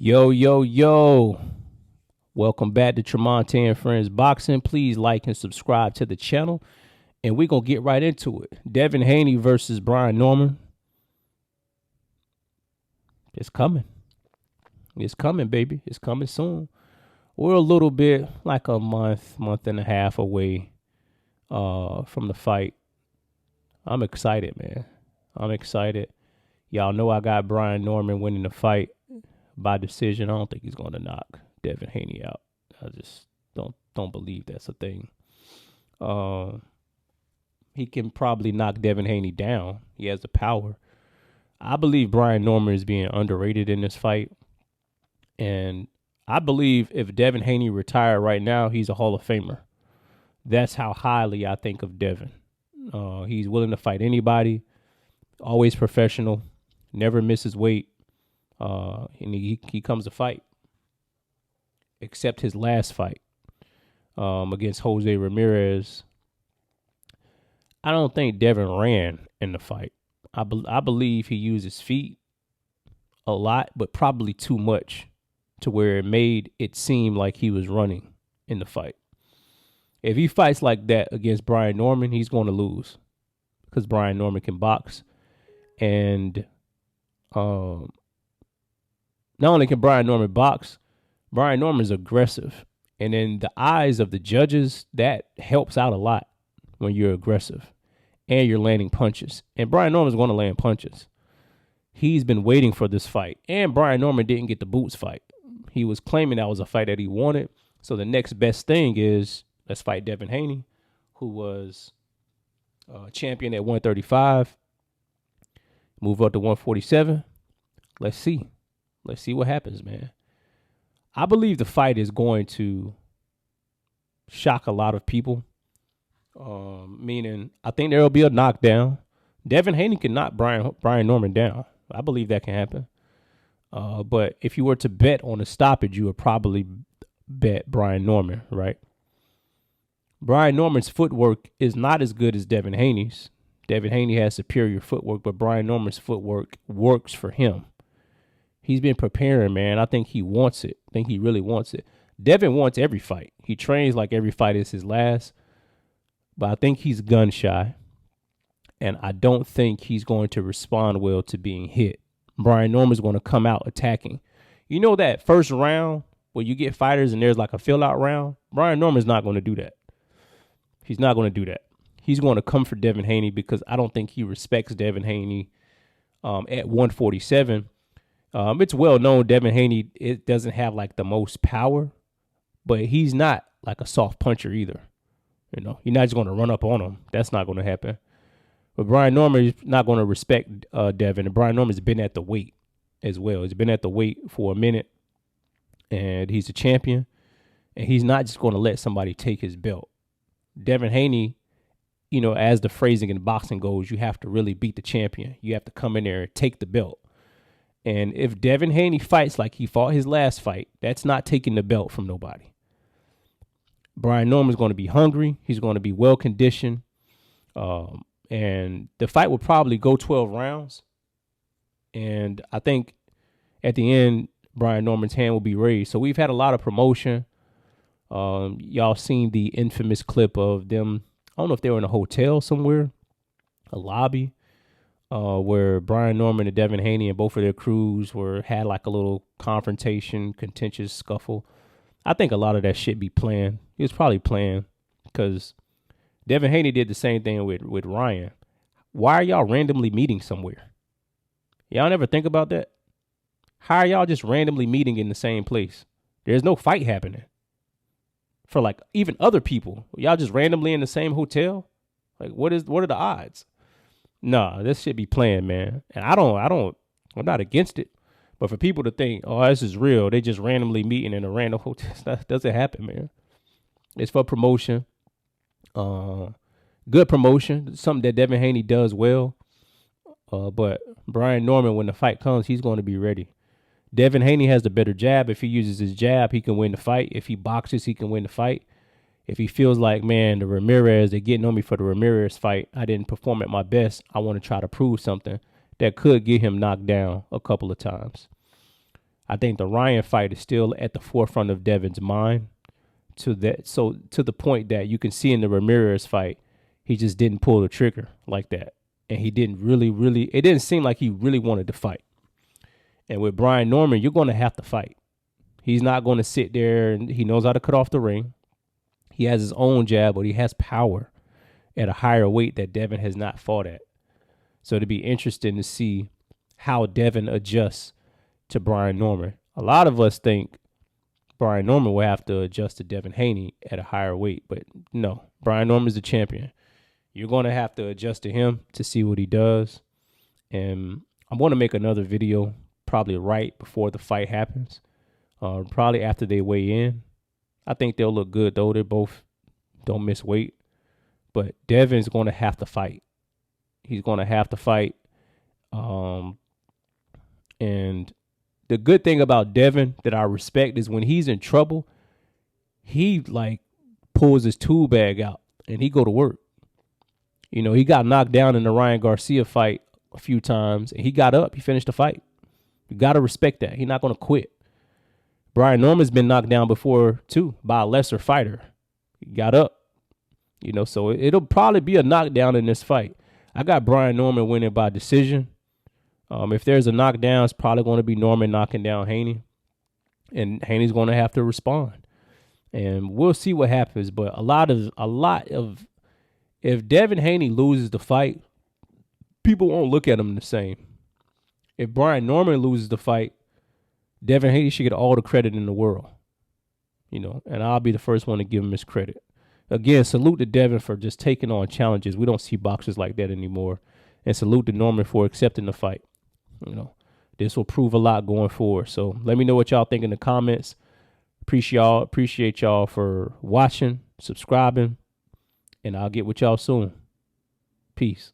Yo, yo, yo. Welcome back to Tremonte and Friends Boxing. Please like and subscribe to the channel. And we're going to get right into it. Devin Haney versus Brian Norman. It's coming. It's coming, baby. It's coming soon. We're a little bit like a month and a half away from the fight. I'm excited, man. I'm excited. Y'all know I got Brian Norman winning the fight by decision. I don't think he's going to knock Devin Haney out. I just don't believe that's a thing. He can probably knock Devin Haney down. He has the power. I believe Brian Norman is being underrated in this fight. And I believe if Devin Haney retired right now, he's a Hall of Famer. That's how highly I think of Devin. He's willing to fight anybody. Always professional. Never misses weight. And he comes to fight. Except his last fight against Jose Ramirez. I don't think Devin ran in the fight. I believe he used his feet a lot, but probably too much to where it made it seem like he was running in the fight. If he fights like that against Brian Norman, he's going to lose because Brian Norman can box. And not only can Brian Norman box, Brian Norman's aggressive. And in the eyes of the judges, that helps out a lot when you're aggressive and you're landing punches. And Brian Norman's going to land punches. He's been waiting for this fight. And Brian Norman didn't get the Boots fight. He was claiming that was a fight that he wanted. So the next best thing is let's fight Devin Haney, who was champion at 135. Move up to 147. Let's see. Let's see what happens, man. I believe the fight is going to shock a lot of people. Meaning, I think there will be a knockdown. Devin Haney can knock Brian Norman down. I believe that can happen. But if you were to bet on a stoppage, you would probably bet Brian Norman, right? Brian Norman's footwork is not as good as Devin Haney's. Devin Haney has superior footwork, but Brian Norman's footwork works for him. He's been preparing, man. I think he wants it. I think he really wants it. Devin wants every fight. He trains like every fight is his last. But I think he's gun shy. And I don't think he's going to respond well to being hit. Brian Norman's going to come out attacking. You know that first round where you get fighters and there's like a fill-out round? Brian Norman's not going to do that. He's not going to do that. He's going to come for Devin Haney because I don't think he respects Devin Haney at 147. It's well known Devin Haney, it doesn't have like the most power, but he's not like a soft puncher either. You know, you're not just going to run up on him. That's not going to happen. But Brian Norman is not going to respect Devin. And Brian Norman's been at the weight as well. He's been at the weight for a minute, and he's a champion. And he's not just going to let somebody take his belt. Devin Haney, you know, as the phrasing in boxing goes, you have to really beat the champion. You have to come in there and take the belt. And if Devin Haney fights like he fought his last fight, that's not taking the belt from nobody. Brian Norman's going to be hungry. He's going to be well-conditioned. And the fight will probably go 12 rounds. And I think at the end, Brian Norman's hand will be raised. So we've had a lot of promotion. Y'all seen the infamous clip of them. I don't know if they were in a hotel somewhere, a lobby, where Brian Norman and Devin Haney and both of their crews had like a little confrontation, contentious scuffle. I think a lot of that shit be planned. It was probably planned because Devin Haney did the same thing with Ryan. Why are y'all randomly meeting somewhere? Y'all never think about that? How are y'all just randomly meeting in the same place? There's no fight happening. For like even other people, y'all just randomly in the same hotel? Like what are the odds? Nah, this should be planned, man. And I'm not against it. But for people to think, oh, this is real, they just randomly meeting in a random hotel, that doesn't happen, man. It's for promotion. Good promotion, something that Devin Haney does well. But Brian Norman, when the fight comes, he's going to be ready. Devin Haney has the better jab. If he uses his jab, he can win the fight. If he boxes, he can win the fight. If he feels like, man, they're getting on me for the Ramirez fight, I didn't perform at my best, I want to try to prove something, that could get him knocked down a couple of times. I think the Ryan fight is still at the forefront of Devin's mind to the point that you can see in the Ramirez fight, he just didn't pull the trigger like that. And he didn't it didn't seem like he really wanted to fight. And with Brian Norman, you're going to have to fight. He's not going to sit there, and he knows how to cut off the ring. He has his own jab, but he has power at a higher weight that Devin has not fought at. So it'd be interesting to see how Devin adjusts to Brian Norman. A lot of us think Brian Norman will have to adjust to Devin Haney at a higher weight, but no, Brian Norman's the champion. You're going to have to adjust to him to see what he does. And I'm going to make another video probably right before the fight happens, probably after they weigh in. I think they'll look good, though. They both don't miss weight. But Devin's going to have to fight. He's going to have to fight. And the good thing about Devin that I respect is when he's in trouble, he like pulls his tool bag out and he go to work. You know, he got knocked down in the Ryan Garcia fight a few times and he got up. He finished the fight. You got to respect that. He's not going to quit. Brian Norman's been knocked down before, too, by a lesser fighter. He got up. You know, so it'll probably be a knockdown in this fight. I got Brian Norman winning by decision. If there's a knockdown, it's probably going to be Norman knocking down Haney. And Haney's going to have to respond. And we'll see what happens. But a lot of if Devin Haney loses the fight, people won't look at him the same. If Brian Norman loses the fight, Devin Haney should get all the credit in the world. You know, and I'll be the first one to give him his credit. Again, salute to Devin for just taking on challenges. We don't see boxers like that anymore. And salute to Norman for accepting the fight. You know, this will prove a lot going forward. So let me know what y'all think in the comments. Appreciate y'all for watching, subscribing, and I'll get with y'all soon. Peace.